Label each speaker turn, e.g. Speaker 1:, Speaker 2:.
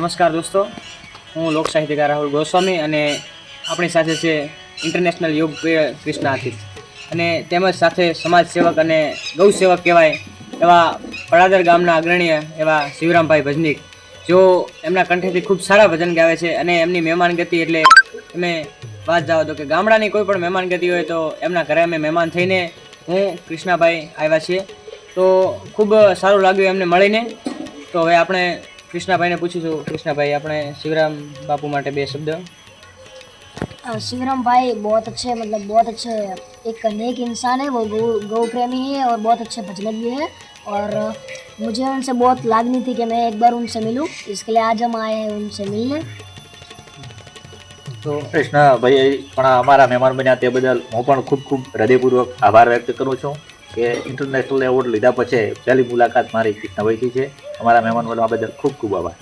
Speaker 1: નમસ્કાર દોસ્તો, હું લોક સાહિત્યકાર રાહુલ ગોસ્વામી અને આપણી સાથે છે ઇન્ટરનેશનલ યોગ પ્રિય કૃષ્ણા આતિથ અને તેમજ સાથે સમાજ સેવક અને ગૌ સેવક કહેવાય એવા પડાદર ગામના અગ્રણીય એવા શિવરામભાઈ ભજનીક, જો એમના કંઠેથી ખૂબ સારા ભજન ગાવે છે અને એમની મહેમાનગતિ એટલે તમે વાત જાઓ તો કે ગામડાની કોઈ પણ મહેમાનગતિ હોય તો એમના ઘરે અમે મહેમાન થઈને હું કૃષ્ણાભાઈ આવ્યા છીએ. તો ખૂબ સારું લાગ્યું એમને મળીને. તો હવે આપણે કૃષ્ણાભાઈને પૂછીશું. કૃષ્ણાભાઈ, આપણે શિવરામ बापू માટે બે शब्द.
Speaker 2: शिवराम भाई बहुत अच्छे, मतलब बहुत अच्छे, एक नेक इंसान है वो, गौ प्रेमी है और बहुत अच्छे भजनक भी है. और मुझे उनसे बहुत लागनी थी कि मैं एक बार उनसे मिलूं, इसके लिए आज हम आए हैं उनसे मिलने.
Speaker 3: તો કૃષ્ણભાઈ પણ અમારા મહેમાન બન્યા તે બદલ હું પણ ખૂબ ખૂબ હૃદયપૂર્વક આભાર વ્યક્ત કરું છું કે ઇન્ટરનેશનલ એવોર્ડ લીધા પછી પહેલી મુલાકાત મારી કૃષ્ણભાઈથી છે. અમારા મહેમાન બનવા બદલ ખૂબ ખૂબ આભાર.